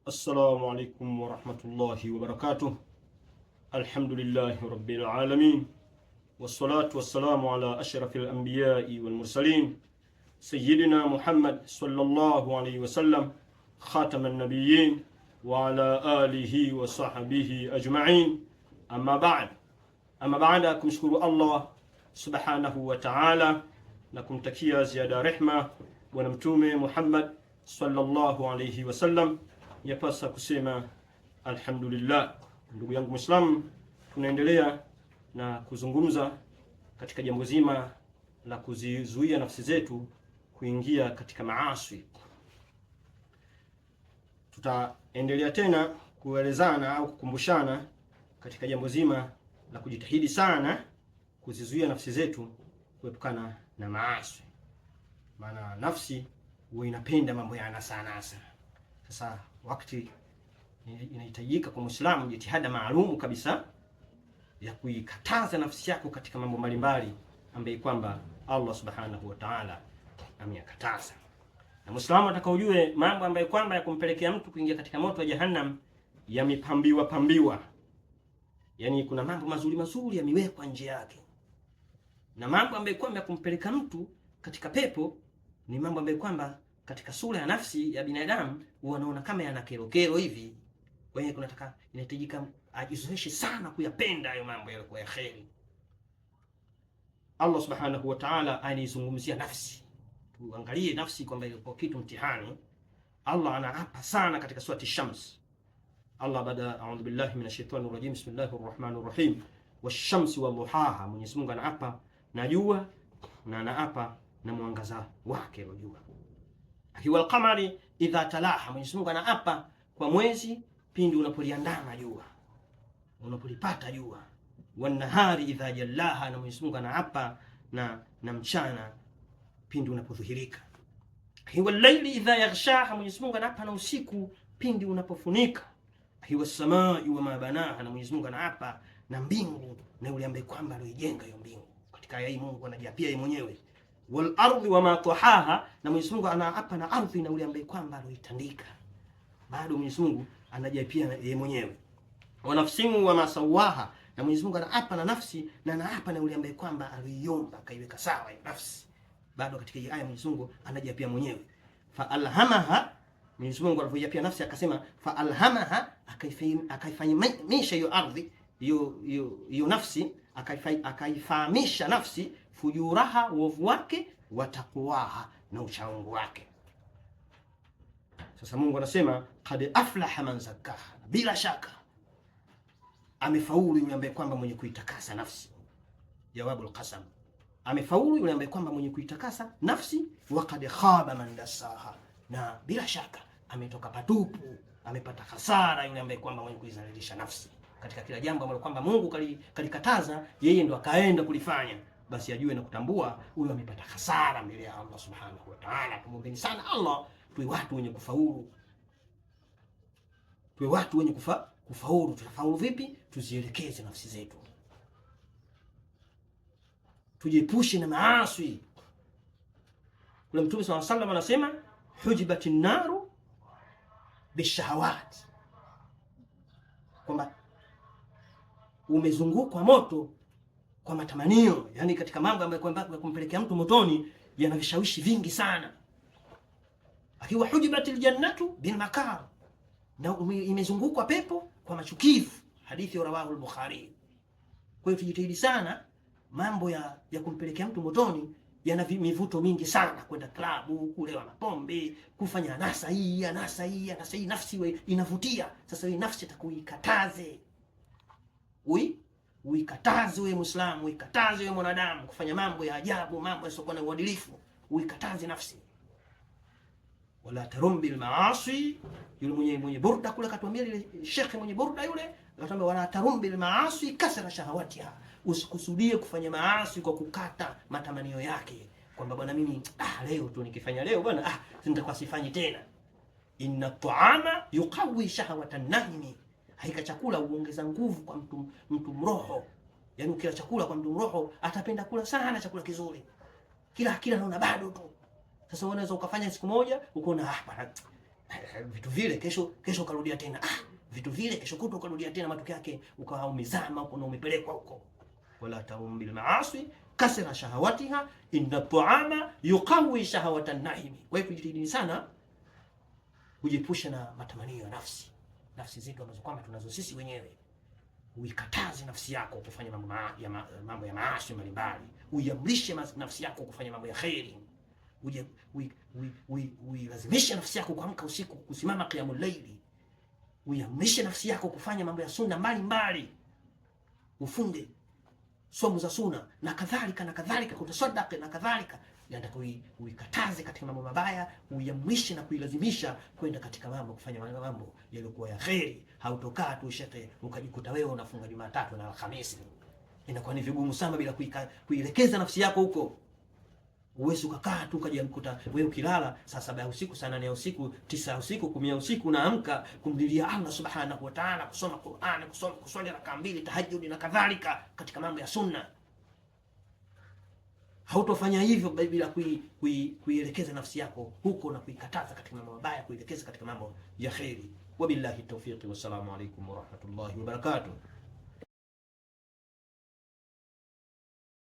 السلام عليكم ورحمة الله وبركاته. الحمد لله رب العالمين، والصلاة والسلام على أشرف الأنبياء والمرسلين سيدنا محمد صلى الله عليه وسلم خاتم النبيين وعلى آله وصحبه أجمعين. Ama baada ya kumshukuru Allah subhanahu wa ta'ala na kumtakia ziada rehma bwana mtume Muhammad sallallahu alayhi wasallam, yapasa kusema alhamdulillah. Ndugu yangu Muislamu, tunaendelea na kuzungumza katika jambo zima la kuzizuia nafsi zetu kuingia katika maasi. Tutaendelea tena kuelezana au kukumbushana katika jambo zima la kujitahidi sana kuzizuia nafsi zetu kuepukana na maasi. Maana nafsi huwa inapenda mambo ya anasa. Sasa wakati inahitajika kwa Muislamu jitihada maalumu kabisa ya kuikataza nafsi yako katika mambo mbalimbali ambaye kwamba Allah subhanahu wa ta'ala ameyakataza. Na Muislamu atakaojue mambo ambayo kwamba ya kumpelekea mtu kuingia katika moto wa Jahannam yamepambiwa. Yaani kuna mambo mazuri yamewekwa nje yake. Na mambo ambayo kwamba ya kumpeleka mtu katika pepo ni mambo ambayo kwamba katika sura ya nafsi ya binadamu wanaona kama yana kero hivi. Kwa hiyo inahitajika ajizoeshe sana kuyapenda hayo mambo yalikuwa ya kheri. Allah subhanahu wa ta'ala anaizungumzia nafsi. Tuangalie nafsi kwamba ilikuwa kitu mtihani. Allah anaapa sana katika surati Shams. Allah baada a'udhu billahi minash shaitani rajim, bismillahir rahmanir rahim, wash-shamsi wa duhaha. Mwenyezi Mungu anaapa na jua na anaapa na mwangaza wake wa jua. Akiwa al-qamari idha talaha, Mwenyezi Mungu anaapa kwa mwezi pindi unapoliandama jua, unapolipata jua. Wan-nahari idha jallaha, na Mwenyezi Mungu anaapa na mchana pindi unapodhihirika. Hiwa al-layli idha yaghshaha, Mwenyezi Mungu anaapa na usiku pindi unapofunika. Hiwa as-samai wa ma banaha, na Mwenyezi Mungu anaapa na mbingu na yule ambaye kwamba alijenga hiyo mbingu. Katika aya hii Mungu anajiapia yeye mwenyewe. Wal ardi wa ma tahaha, na Mwenyezi Mungu anaapa na ardhi na yule ambaye kwamba aloitandika. Bado Mwenyezi Mungu anajiapia yeye mwenyewe. Wa nafsimu wa ma sawaha, na Mwenyezi Mungu anaapa na nafsi na anaapa na yule ambaye kwamba aliiomba akaiweka sawa hiyo nafsi. Bado katika hii aya Mwenyezi Mungu anajiapia mwenyewe. Fa alhamaha, Mwenyezi Mungu alipojiapia nafsi akasema fa alhamaha, akaifahamisha hiyo ardhi hiyo nafsi, akaifahamisha nafsi fujuraha, uovu wake, wa taqwaha, na uchamungu wake. Sasa Mungu anasema qad aflaha man zakkaha, bila shaka amefaulu yule ambaye kwamba mwenye kuitakasa nafsi. Jawabul qasam, amefaulu yule ambaye kwamba mwenye kuitakasa nafsi. Wa qad khaba man dassaha, na bila shaka ametoka patupu, amepata hasara yule ambaye kwamba mwenye kuizalilisha nafsi katika kila jambo ambalo kwamba Mungu kalikataza, yeye ndo akaenda kulifanya. Basi ajue na kutambua huyo amepata hasara mbele ya Allah subhanahu wa ta'ala. Tumwombeni sana Allah tuwe watu wenye kufaulu, tuwe watu wenye kufaulu. Tutafaulu vipi? Tuzielekeze nafsi zetu, tujiepushe na maasi. Kule Mtume sallallahu alaihi wasallam anasema hujibatin naru bishahawat, kwamba umezungukwa moto kwa matamanio. Yani katika mambo ambayo kwamba kumpelekea mtu motoni yana vishawishi vingi sana. Akiwa hujibatil jannatu bil makar, na imezungukwa pepo kwa machukivu. Hadithi ya rawahu al-Bukhari. Kwa hiyo tujitahidi sana, mambo ya kumpelekea mtu motoni yana mivuto mingi sana. Kwenda klabu, kulewa mapombe, kufanya anasa hii. Nafsi we inavutia. Sasa wewe nafsi atakuikataze. Uikataze wewe Muislamu, uikataze wewe mwanadamu kufanya mambo ya ajabu, mambo yasiokuwa na uadilifu. Uikataze nafsi. Wala tarum bil maasi, yule mwenye burda kule katuambia, ile shekhe mwenye burda yule akatuambia wala tarum bil maasi kasara shahawatiha, usikusudie kufanya maasi kwa kukata matamanio yake, kwamba bwana mimi leo tu nikifanya leo bwana nitakuwa sifanyi tena. Inna ta'ama yuqawi shahawatan nahimi, haika chakula huongeza nguvu kwa mtu mroho. Yaani ukila chakula kwa mtu mroho atapenda kula sana chakula kizuri, kila naona bado tu. Sasa unaweza ukafanya siku moja ukaona vitu vile, kesho ukarudia tena, vitu vile kesho kutu ukarudia tena, matokeo yake ukawa umezama huko na umepelekwa huko. Wala taum bil maasi kasra shahawatiha inna ta'ama yuqawi shahawata an-naimi. Kwa hiyo tujitahidi sana kujiepusha na matamanio ya nafsi zetu ambazo kwamba tunazo sisi wenyewe. Uikataze nafsi yako kufanya mambo ya maasi mbalimbali, uiamrishe nafsi yako kufanya mambo ya khairi, uilazimishe nafsi yako kuamka usiku, kusimama qiyamul layli, uiamrishe nafsi yako kufanya mambo ya sunna mbalimbali, ufunge somo za sunna na kadhalika, kutasadaka na kadhalika. Yanataka uikataze katika mambo mabaya, uiamrishe na kuilazimisha kwenda katika mambo, kufanya mambo yaliokuwa ya khairi. Hautokaa tu shekhe ukajikuta wewe unafunga Jumatatu na Alhamisi, inakuwa ni vigumu sana bila kuielekeza nafsi yako huko. Uwezi ukakaa tu ukajikuta wewe ukilala saa 7 ya usiku, saa 8 ya usiku, 9 ya usiku, 10 ya usiku unaamka kumdilia Allah subhanahu wa ta'ala, kusoma Qur'an, kuswali rakaa 2 tahajjud na kadhalika katika mambo ya sunna. Hautofanya hivyo bila kuielekeza nafsi yako huko na kuikataza katika mambo mabaya, kuielekeza katika mambo ya khairi. Wabillahi tawfiq, wassalamu alaykum wa rahmatullahi wa barakatuh.